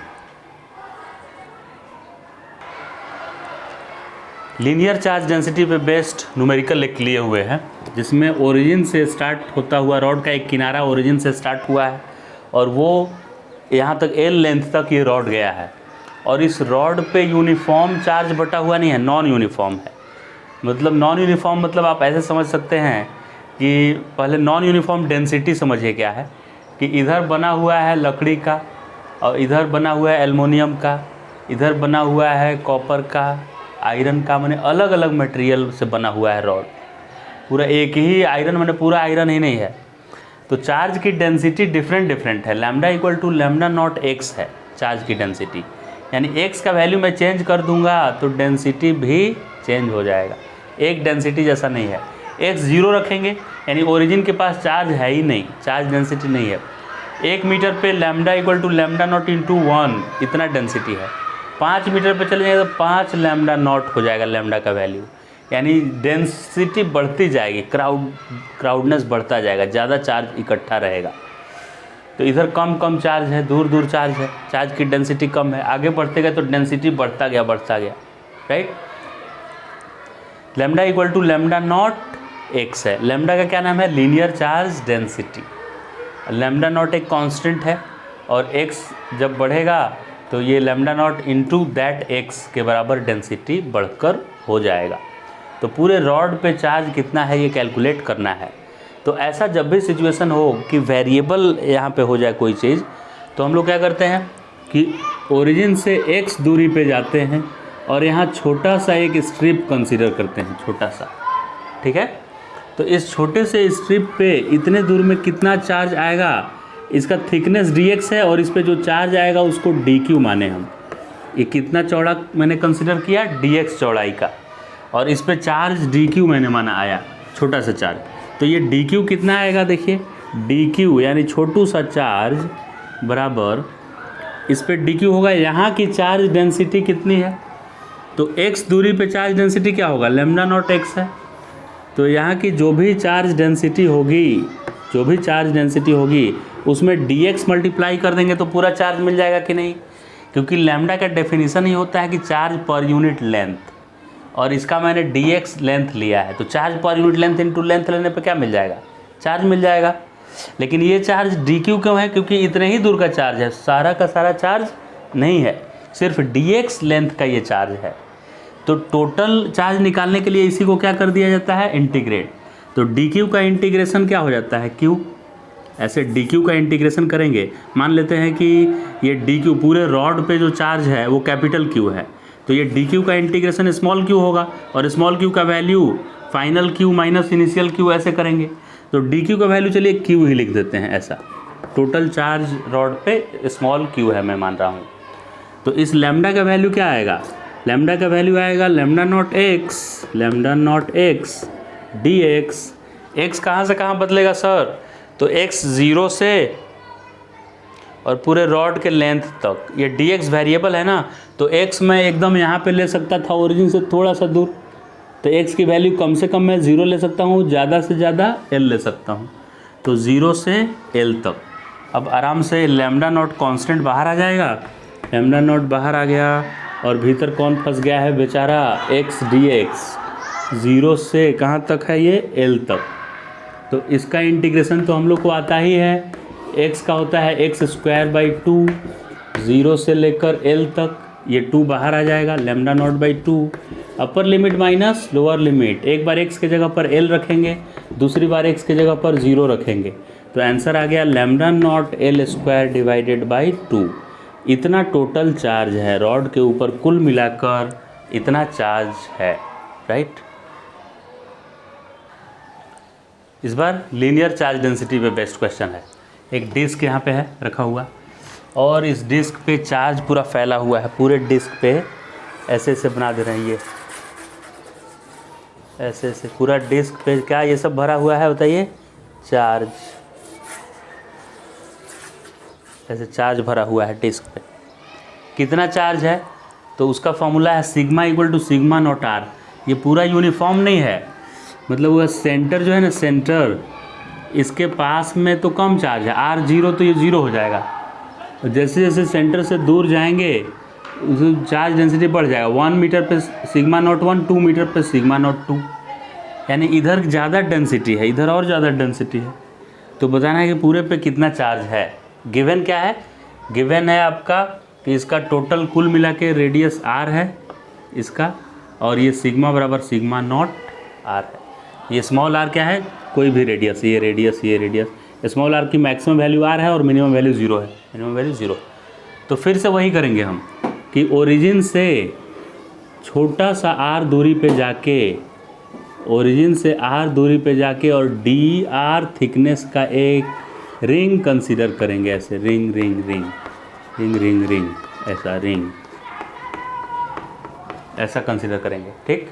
S1: Linear charge density पे बेस्ड न्यूमेरिकल एक लिए हुए हैं, जिसमें ओरिजिन से स्टार्ट होता हुआ रॉड का एक किनारा ओरिजिन से स्टार्ट हुआ है और वो यहाँ तक L लेंथ तक ये रॉड गया है। और इस रॉड पे यूनिफॉर्म चार्ज बटा हुआ नहीं है, नॉन यूनिफॉर्म है। मतलब नॉन यूनिफॉर्म मतलब आप ऐसे समझ सकते हैं कि पहले नॉन यूनिफॉर्म डेंसिटी समझिए क्या है, कि इधर बना हुआ है लकड़ी का और इधर बना हुआ है एल्युमिनियम का, इधर बना हुआ है कॉपर का, आयरन का, माने अलग अलग मटेरियल से बना हुआ है रॉड। पूरा एक ही आयरन, माने पूरा आयरन ही नहीं है। तो चार्ज की डेंसिटी डिफरेंट है। Lambda equal to lambda not x है चार्ज की डेंसिटी, यानी x का वैल्यू मैं चेंज कर दूंगा तो डेंसिटी भी चेंज हो जाएगा। एक डेंसिटी जैसा नहीं है। x 0 रखेंगे यानी ओरिजिन के पास चार्ज है ही नहीं, चार्ज डेंसिटी नहीं है। 1 मीटर पे lambda equal to lambda not into 1 इतना डेंसिटी है। 5 मीटर पे चले जाएगा तो 5 लैम्डा नॉट हो जाएगा लैम्डा का वैल्यू, यानी डेंसिटी बढ़ती जाएगी, क्राउडनेस बढ़ता जाएगा, ज़्यादा चार्ज इकट्ठा रहेगा। तो इधर कम चार्ज है, दूर चार्ज है, चार्ज की डेंसिटी कम है। आगे बढ़ते गए तो डेंसिटी बढ़ता गया, right. Lambda equal to lambda not x है। लैम्डा का क्या नाम है, linear charge density. Lambda not एक कांस्टेंट है और x जब बढ़ेगा तो ये lambda not into that x के बराबर डेंसिटी बढ़कर हो जाएगा। तो पूरे रॉड पे चार्ज कितना है ये कैलकुलेट करना है। तो ऐसा जब भी सिचुएशन हो कि वेरिएबल यहाँ पे हो जाए कोई चीज़, तो हम लोग क्या करते हैं कि ओरिजिन से x दूरी पे जाते हैं और यहाँ छोटा सा एक स्ट्रिप कंसीडर करते हैं, छोटा सा, ठीक है। तो इस छोटे से स्ट्रिप पे इतने दूर में कितना चार्ज आएगा, इसका थिकनेस dx है और इस पर जो चार्ज आएगा उसको dq माने हम। ये कितना चौड़ा मैंने कंसीडर किया, dx चौड़ाई का, और इस पे चार्ज dq मैंने माना आया, छोटा सा चार्ज। तो ये dq कितना आएगा, देखिए डी क्यू यानी छोटू सा चार्ज बराबर इस पे डी क्यू होगा, यहाँ की चार्ज डेंसिटी कितनी है, तो x दूरी पे चार्ज डेंसिटी क्या होगा, लैम्डा नॉट x है। तो यहाँ की जो भी चार्ज डेंसिटी होगी उसमें dx मल्टीप्लाई कर देंगे तो पूरा चार्ज मिल जाएगा कि नहीं, क्योंकि लैम्डा का डेफिनेशन ही होता है कि चार्ज पर यूनिट लेंथ, और इसका मैंने dx लेंथ लिया है, तो charge per unit length into length लेने पे क्या मिल जाएगा, चार्ज मिल जाएगा। लेकिन ये चार्ज dq क्यों है, क्योंकि इतने ही दूर का चार्ज है, सारा का सारा चार्ज नहीं है, सिर्फ dx लेंथ का ये चार्ज है। तो टोटल चार्ज निकालने के लिए इसी को क्या कर दिया जाता है, इंटीग्रेट। तो dq का इंटीग्रेशन क्या हो जाता है, q। ऐसे dq का इंटीग्रेशन करेंगे, मान लेते हैं कि ये dq पूरे रॉड पे जो चार्ज है वो कैपिटल Q है, तो ये dq का इंटीग्रेशन स्मॉल q होगा, और स्मॉल q का value final q minus initial q ऐसे करेंगे। तो dq का वैल्यू चलिए q ही लिख देते हैं, ऐसा टोटल चार्ज रॉड पे स्मॉल q है मैं मान रहा हूँ। तो इस लैम्डा का वैल्यू क्या आएगा, लैम्डा का वैल्यू आएगा lambda not x dx। x कहाँ से कहाँ बदलेगा सर, तो x 0 से और पूरे रॉड के लेंथ तक, ये dx वेरिएबल है ना, तो x मैं एकदम यहाँ पे ले सकता था ओरिजिन से थोड़ा सा दूर, तो x की वैल्यू कम से कम मैं 0 ले सकता हूँ, ज़्यादा से ज़्यादा l ले सकता हूँ, तो 0 से l तक। अब आराम से लैम्डा नॉट कांस्टेंट बाहर आ जाएगा, लैम्डा नॉट बाहर आ गया, और भीतर कौन फंस गया है बेचारा, x dx 0 से कहाँ तक है ये, l तक। तो इसका इंटीग्रेशन तो हम लोग को आता ही है, x का होता है x²/2 0 से लेकर l तक, ये 2 बाहर आ जाएगा, lambda naught by 2 upper limit minus lower limit, एक बार x के जगह पर l रखेंगे, दूसरी बार x के जगह पर 0 रखेंगे, तो आंसर आ गया lambda naught l² divided by 2। इतना टोटल चार्ज है रॉड के ऊपर, कुल मिलाकर इतना चार्ज है, राइट। इस बार लीनियर चार्ज डेंसिटी पे बेस्ट क्वेश्चन है। एक डिस्क यहाँ पे है रखा हुआ, और इस डिस्क पे चार्ज पूरा फैला हुआ है, पूरे डिस्क पे ऐसे ऐसे बना दे रहे हैं, ये ऐसे ऐसे पूरा डिस्क पे क्या ये सब भरा हुआ है बताइए, चार्ज, ऐसे चार्ज भरा हुआ है डिस्क पे। कितना चार्ज है, तो उसका फॉर्मूला है sigma equal to sigma not r. ये पूरा यूनिफॉर्म नहीं है, मतलब वह सेंटर जो है ना, सेंटर इसके पास में तो कम चार्ज है, R 0, तो ये 0 हो जाएगा, और जैसे जैसे सेंटर से दूर जाएंगे चार्ज डेंसिटी बढ़ जाएगा, 1 मीटर पे सिग्मा नॉट 1, 2 मीटर पे सिग्मा नॉट 2, यानी इधर ज़्यादा डेंसिटी है, इधर और ज़्यादा डेंसिटी है। तो बताना है कि पूरे पे कितना चार्ज है। गिवन क्या है, गिवन है आपका कि इसका टोटल कुल मिला के रेडियस R है इसका, और ये सिग्मा बराबर सिग्मा नॉट R है। ये स्मॉल r क्या है, कोई भी रेडियस, ये रेडियस, स्मॉल r की मैक्सिमम वैल्यू r है और मिनिमम वैल्यू 0 है, मिनिमम वैल्यू 0। तो फिर से वही करेंगे हम कि ओरिजिन से छोटा सा r दूरी पे जाके, ओरिजिन से r दूरी पे जाके और dr थिकनेस का एक रिंग कंसीडर करेंगे, ऐसे ring ring ring ring ring ring, ऐसा रिंग ऐसा कंसीडर करेंगे, ठीक।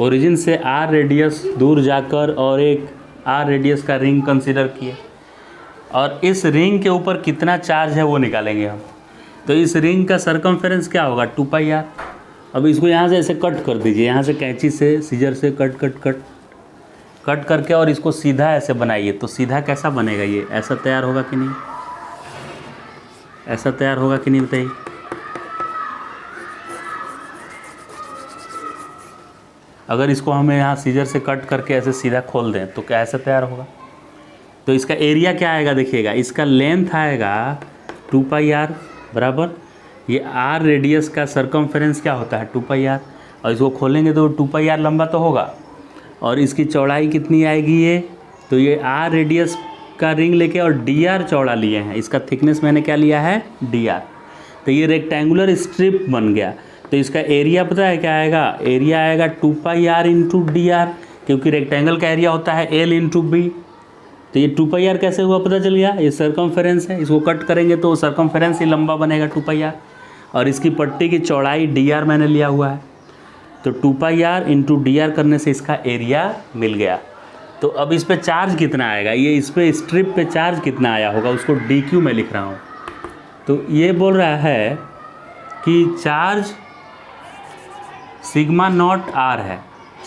S1: ओरिजिन से r रेडियस दूर जाकर और एक r रेडियस का रिंग कंसीडर किए, और इस रिंग के ऊपर कितना चार्ज है वो निकालेंगे हम। तो इस रिंग का सरकमफेरेंस क्या होगा, 2πr। अब इसको यहाँ से ऐसे कट कर दीजिए, यहाँ से कैंची से सीजर से कट करके, और इसको सीधा ऐसे बनाइए। तो सीधा कैसा बनेगा, ये ऐसा तैयार होगा कि नहीं, ऐसा तैयार होगा कि नहीं बताइए। अगर इसको हमें यहाँ सीजर से कट करके ऐसे सीधा खोल दें तो क्या ऐसा तैयार होगा। तो इसका एरिया क्या आएगा देखिएगा, इसका लेंथ आएगा 2πr बराबर, ये r रेडियस का सरकमफेरेंस क्या होता है 2πr, और इसको खोलेंगे तो 2πr लंबा तो होगा, और इसकी चौड़ाई कितनी आएगी ये, तो ये r रेडियस का रिंग लेके और dr चौड़ा लिए हैं, इसका थिकनेस मैंने क्या लिया है dr। तो ये रेक्टेंगुलर स्ट्रिप बन गया। तो इसका एरिया पता है क्या आएगा, एरिया आएगा 2πr इंटू dr, क्योंकि रेक्टेंगल का एरिया होता है l इंटू बी। तो ये 2πr कैसे हुआ पता चल गया, ये सरकमफेरेंस है, इसको कट करेंगे तो सरकमफेरेंस ही लंबा बनेगा 2πr, और इसकी पट्टी की चौड़ाई dr मैंने लिया हुआ है। तो 2πr इंटू dr करने से इसका एरिया मिल गया। तो अब इस पे चार्ज कितना आएगा, ये इस पे स्ट्रिप पे चार्ज कितना आया होगा उसको dq में लिख रहा हूँ। तो ये बोल रहा है कि चार्ज सिग्मा नॉट r है,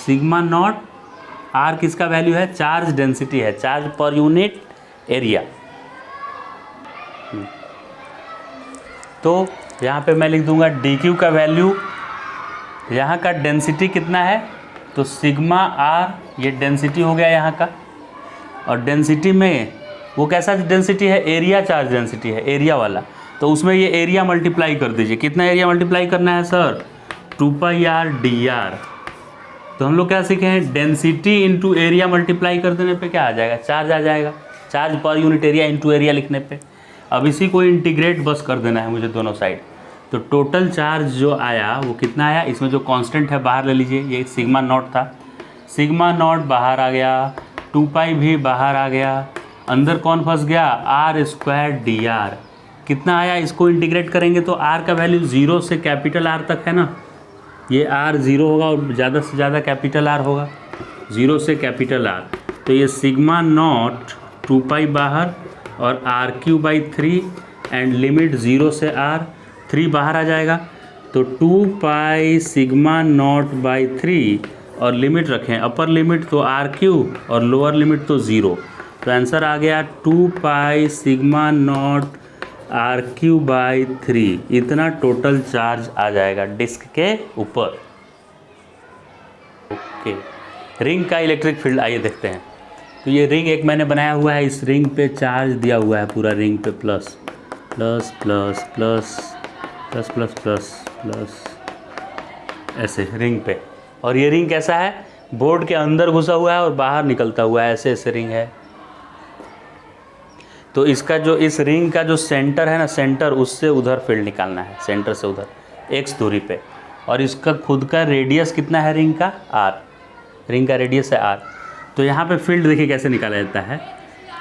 S1: सिग्मा नॉट r किसका वैल्यू है, चार्ज डेंसिटी है, चार्ज पर यूनिट एरिया। तो यहाँ पे मैं लिख दूंगा dq का वैल्यू, यहाँ का डेंसिटी कितना है, तो सिग्मा r ये डेंसिटी हो गया यहाँ का, और डेंसिटी में वो कैसा डेंसिटी है, एरिया चार्ज डेंसिटी है, एरिया वाला। तो उसमें ये एरिया मल्टीप्लाई कर दीजिए, कितना एरिया मल्टीप्लाई करना है सर, 2πr dr। तो हम लोग क्या सीखे हैं, डेंसिटी इंटू एरिया मल्टीप्लाई कर देने पे क्या आ जाएगा, चार्ज आ जाएगा, charge per unit area into area लिखने पे। अब इसी को इंटीग्रेट बस कर देना है मुझे दोनों साइड। तो टोटल चार्ज जो आया वो कितना आया, इसमें जो कांस्टेंट है बाहर ले लीजिए, ये सिग्मा नॉट था, सिग्मा नॉट बाहर आ गया, 2π भी बाहर आ गया, अंदर कौन फंस गया, r² dr। कितना आया, इसको इंटीग्रेट करेंगे तो r का वैल्यू 0 से कैपिटल R तक है ना, ये r 0 होगा और ज़्यादा से ज़्यादा कैपिटल R होगा, 0 से कैपिटल R। तो ये सिग्मा नॉट 2π बाहर और r³ एंड लिमिट 0 से R, 3 बाहर आ जाएगा, तो 2π सिग्मा नॉट बाई 3 और लिमिट रखें, अपर लिमिट तो r³ और लोअर लिमिट तो 0। तो आंसर आ गया 2π सिग्मा नॉट r³/3, इतना टोटल चार्ज आ जाएगा डिस्क के ऊपर। ओके, रिंग का इलेक्ट्रिक फील्ड आइए देखते हैं। तो ये रिंग एक मैंने बनाया हुआ है, इस रिंग पे चार्ज दिया हुआ है पूरा रिंग पे, plus plus plus plus plus plus plus plus ऐसे रिंग पे। और ये रिंग कैसा है, बोर्ड के अंदर घुसा हुआ है और बाहर निकलता हुआ है, ऐसे ऐसे रिंग है। तो इसका जो इस रिंग का जो सेंटर है ना, सेंटर उससे उधर फील्ड निकालना है, सेंटर से उधर x दूरी पे। और इसका खुद का रेडियस कितना है रिंग का, r, रिंग का रेडियस है r। तो यहाँ पे फील्ड देखिए कैसे निकाला जाता है।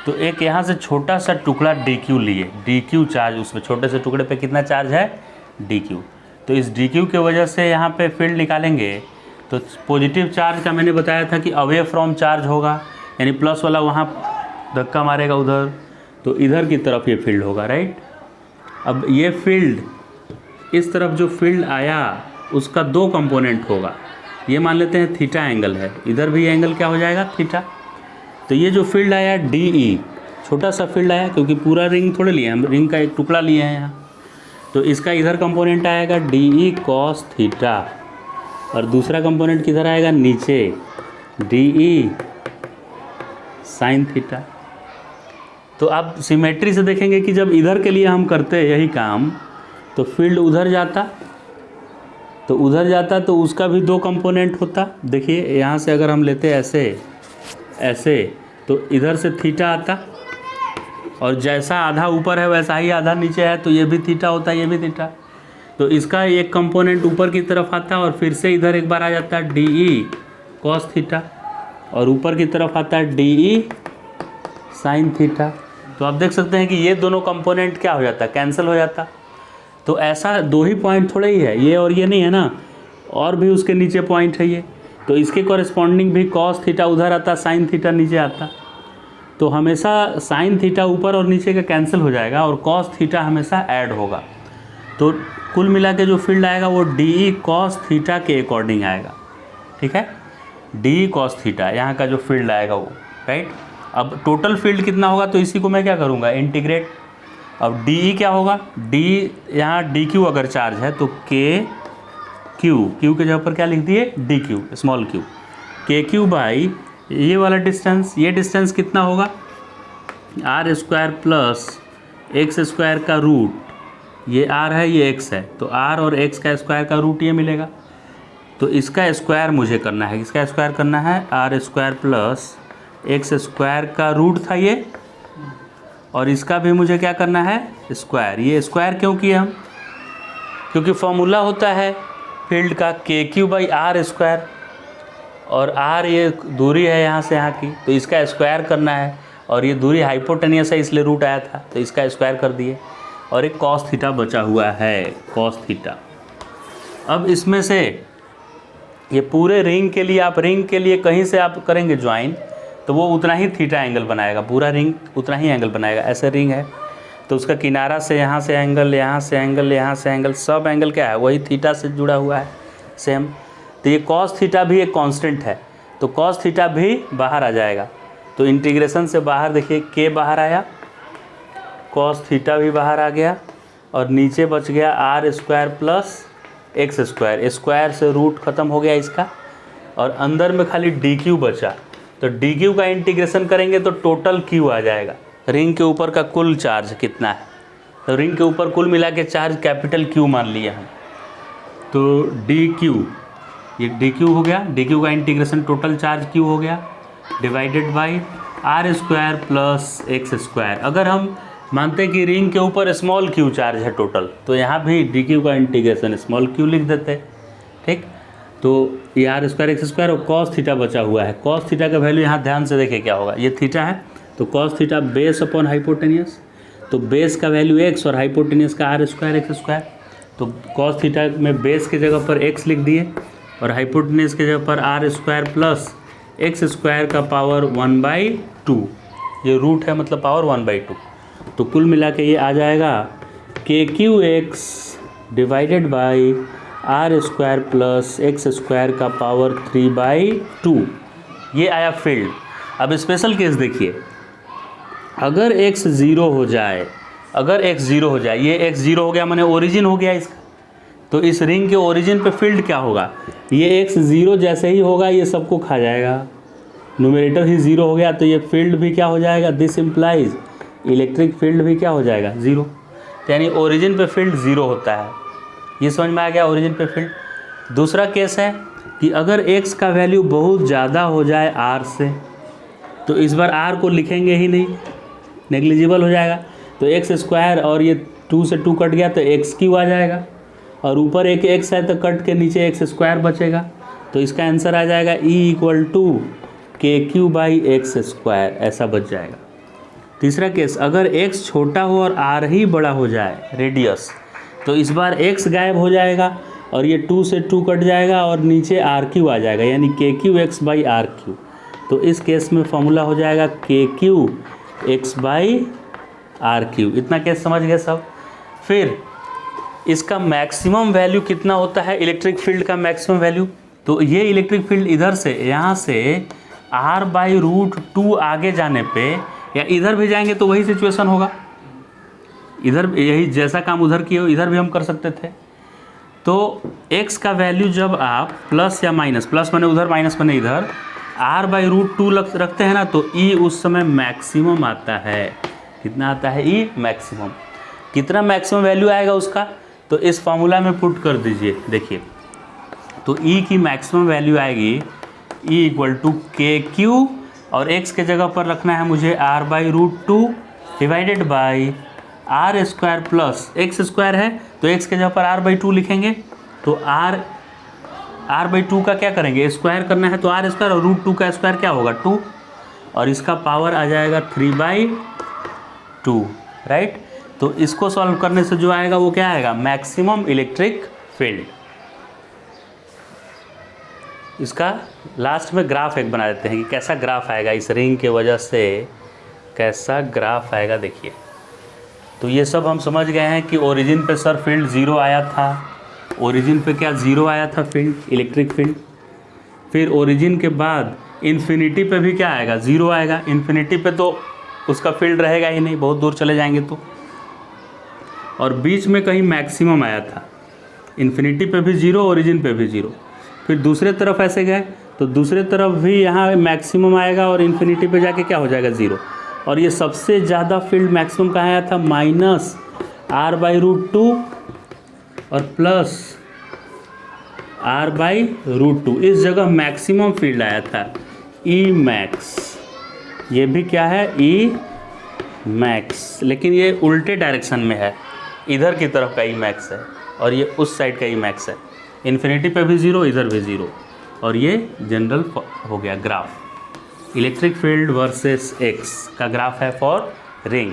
S1: तो एक यहाँ से छोटा सा टुकड़ा dq लिए, dq चार्ज, उसमें छोटे से टुकड़े पे कितना चार्ज है, dq। तो इस dq के वजह से यहाँ पे फील्ड निकालेंगे। तो पॉजिटिव चार्ज का मैंने बताया था कि अवे फ्रॉम चार्ज होगा, यानी प्लस वाला वहाँ धक्का मारेगा उधर, तो इधर की तरफ ये फील्ड होगा, राइट। अब ये फील्ड, इस तरफ जो फील्ड आया उसका 2 कंपोनेंट होगा, ये मान लेते हैं थीटा एंगल है, इधर भी एंगल क्या हो जाएगा, थीटा। तो ये जो फील्ड आया DE, छोटा सा फील्ड आया, क्योंकि पूरा रिंग थोड़े लिए हम, रिंग का एक टुकड़ा लिए हैं यहाँ। तो इसका इधर कंपोनेंट आएगा DE cos थीटा, और दूसरा कंपोनेंट किधर आएगा, नीचे DE sin थीटा। तो आप सिमेट्री से देखेंगे कि जब इधर के लिए हम करते यही काम, तो फील्ड उधर जाता, तो उधर जाता तो उसका भी 2 कंपोनेंट होता। देखिए यहाँ से अगर हम लेते ऐसे ऐसे, तो इधर से थीटा आता, और जैसा आधा ऊपर है वैसा ही आधा नीचे है, तो ये भी थीटा होता है, ये भी थीटा। तो इसका एक कंपोनेंट ऊपर की तरफ आता और फिर से इधर एक बार आ जाता है DE cos थीटा, और ऊपर की तरफ आता है DE sin थीटा। तो आप देख सकते हैं कि ये दोनों कंपोनेंट क्या हो जाता है, कैंसिल हो जाता। तो ऐसा 2 ही पॉइंट थोड़ा ही है, ये और ये नहीं है ना, और भी उसके नीचे पॉइंट है ये। तो इसके कॉरेस्पॉन्डिंग भी cos थीटा उधर आता, sin थीटा नीचे आता। तो हमेशा sin थीटा ऊपर और नीचे का कैंसिल हो जाएगा और cos थीटा हमेशा ऐड होगा। तो कुल मिला के जो फील्ड आएगा वो DE cos थीटा के अकॉर्डिंग आएगा, ठीक है, DE cos थीटा यहाँ का जो फील्ड आएगा वो, राइट। अब टोटल फील्ड कितना होगा, तो इसी को मैं क्या करूँगा, इंटीग्रेट। अब DE क्या होगा, D यहाँ DQ अगर चार्ज है तो Q के जगह पर क्या लिख दिए, DQ small q, KQ by ये वाला डिस्टेंस, ये डिस्टेंस कितना होगा, r² प्लस x² का रूट, ये r है ये x है, तो r और x का स्क्वायर का रूट ये मिलेगा। तो इसका स्क्वायर मुझे करना है, इसका स्क्वायर करना है, r² प्लस x² का रूट था ये, और इसका भी मुझे क्या करना है, स्क्वायर। ये स्क्वायर क्यों किए हम, क्योंकि फॉर्मूला होता है फील्ड का KQ/r², और r ये दूरी है यहाँ से यहाँ की, तो इसका स्क्वायर करना है, और ये दूरी हाइपोटेनियस है इसलिए रूट आया था, तो इसका स्क्वायर कर दिए, और एक cos थीटा बचा हुआ है, cos थीटा। अब इसमें से ये पूरे रिंग के लिए, आप रिंग के लिए कहीं से आप करेंगे ज्वाइन, तो वो उतना ही थीटा एंगल बनाएगा, पूरा रिंग उतना ही एंगल बनाएगा। ऐसा रिंग है तो उसका किनारा से यहाँ से एंगल, यहाँ से एंगल, यहाँ से एंगल, सब एंगल क्या है, वही थीटा से जुड़ा हुआ है सेम। तो ये कॉस थीटा भी एक कांस्टेंट है, तो कॉस थीटा भी बाहर आ जाएगा। तो इंटीग्रेशन से बाहर देखिए के बाहर आया, कॉस थीटा भी बाहर आ गया, और नीचे बच गया r square plus x square. Square से रूट खत्म हो गया इसका, और अंदर में खाली डी क्यू बचा। तो डी क्यू का इंटीग्रेशन करेंगे तो टोटल क्यू आ जाएगा। रिंग के ऊपर का कुल चार्ज कितना है, तो रिंग के ऊपर कुल मिला के चार्ज कैपिटल क्यू मान लिया हम। तो डी क्यू, ये डी क्यू हो गया, डी क्यू का इंटीग्रेशन टोटल चार्ज क्यू हो गया, divided by r square plus x square. अगर हम मानते हैं कि रिंग के ऊपर स्मॉल क्यू चार्ज है टोटल, तो यहाँ भी डी क्यू का इंटीग्रेशन स्मॉल क्यू लिख देते हैं, ठीक। तो ये आर स्क्वायर एक्स स्क्वायर और कॉस थीटा बचा हुआ है। कॉस थीटा का वैल्यू यहाँ ध्यान से देखिए क्या होगा, ये थीटा है तो cos theta base upon hypotenuse, तो बेस का वैल्यू एक्स और हाइपोटेनियस का आर स्क्वायर एक्स स्क्वायर। तो कॉस थीटा में बेस की जगह पर एक्स लिख दिए और हाइपोटेनियस की जगह पर r square plus x square का पावर 1/2, ये रूट है मतलब पावर 1/2। तो कुल मिला के ये आ जाएगा k q x divided by r square plus x square का पावर 3/2। ये आया फील्ड। अब स्पेशल केस देखिए, अगर x 0 हो जाए, अगर x 0 हो जाए, ये x 0 हो गया माने ओरिजिन हो गया इसका, तो इस रिंग के ओरिजिन पे फील्ड क्या होगा, ये x 0 जैसे ही होगा ये सबको खा जाएगा, न्यूमरेटर ही 0 हो गया, तो ये फील्ड भी क्या हो जाएगा, दिस इम्प्लाइज इलेक्ट्रिक फील्ड भी क्या हो जाएगा 0। यानी ओरिजिन पे फील्ड 0 होता है। ये समझ में आ गया ओरिजिन पे फील्ड। दूसरा केस है कि अगर x का वैल्यू बहुत ज़्यादा हो जाए r से, तो इस बार r को लिखेंगे ही नहीं, नेग्लिजिबल हो जाएगा। तो एक्स स्क्वायर और ये 2 से 2 कट गया तो एक्स क्यू आ जाएगा, और ऊपर एक एक्स है तो कट के नीचे एक्स स्क्वायर बचेगा। तो इसका आंसर आ जाएगा E = KQ/x स्क्वायर, ऐसा बच जाएगा। तीसरा केस, अगर x छोटा हो और r ही बड़ा हो जाए रेडियस, तो इस बार x गायब हो जाएगा और ये 2 से 2 कट जाएगा और नीचे RQ आ जाएगा, यानी KQX/RQ। तो इस केस में फॉर्मूला हो जाएगा KQX/RQ। इतना केस समझ गए सब। फिर इसका मैक्सिमम वैल्यू कितना होता है, इलेक्ट्रिक फील्ड का मैक्सिमम वैल्यू, तो ये इलेक्ट्रिक फील्ड इधर से, यहाँ से R/√2 आगे जाने पे, या इधर भी जाएंगे तो वही सिचुएशन होगा, इधर यही जैसा काम उधर किए हो इधर भी हम कर सकते थे। तो x का वैल्यू जब आप प्लस या माइनस, प्लस माने उधर माइनस माने इधर, R/√2 रखते हैं ना, तो E उस समय मैक्सिमम आता है। कितना आता है E मैक्सिमम। कितना मैक्सिमम वैल्यू आएगा उसका, तो इस फार्मूला में पुट कर दीजिए। देखिए तो E की मैक्सिमम वैल्यू आएगी E = KQ, और x के जगह पर रखना है मुझे R/√2 divided by R square plus x square है, तो x के जगह पर R/2 लिखेंगे। तो R/2 का क्या करेंगे, स्क्वायर करना है, तो R स्क्वायर और √2 का स्क्वायर क्या होगा 2, और इसका पावर आ जाएगा 3/2, राइट। तो इसको सॉल्व करने से जो आएगा वो क्या आएगा, मैक्सिमम इलेक्ट्रिक फील्ड। इसका लास्ट में ग्राफ एक बना देते हैं कि कैसा ग्राफ आएगा, इस रिंग के वजह से कैसा ग्राफ आएगा। देखिए तो ये सब हम समझ गए हैं कि ओरिजिन पे सर फील्ड 0 आया था, ओरिजिन पे क्या 0 आया था फील्ड, इलेक्ट्रिक फील्ड। फिर ओरिजिन के बाद इन्फिनिटी पे भी क्या आएगा, 0 आएगा। इन्फिनिटी पे तो उसका फील्ड रहेगा ही नहीं, बहुत दूर चले जाएंगे तो। और बीच में कहीं मैक्सिमम आया था, इन्फिनिटी पे भी 0, ओरिजिन पे भी 0। फिर दूसरे तरफ ऐसे गए तो दूसरे तरफ भी यहाँ मैक्सिमम आएगा और इन्फिनिटी पे जाके क्या हो जाएगा 0। और ये सबसे ज़्यादा फील्ड मैक्सिमम कहाँ आया था, -R/√2 और प्लस R/√2, इस जगह मैक्सिमम फील्ड आया था E मैक्स। ये भी क्या है E मैक्स, लेकिन ये उल्टे डायरेक्शन में है, इधर की तरफ का E मैक्स है और ये उस साइड का E मैक्स है। इन्फिनिटी पे भी 0, इधर भी 0, और ये जनरल हो गया graph. Electric field versus x का ग्राफ है फॉर रिंग।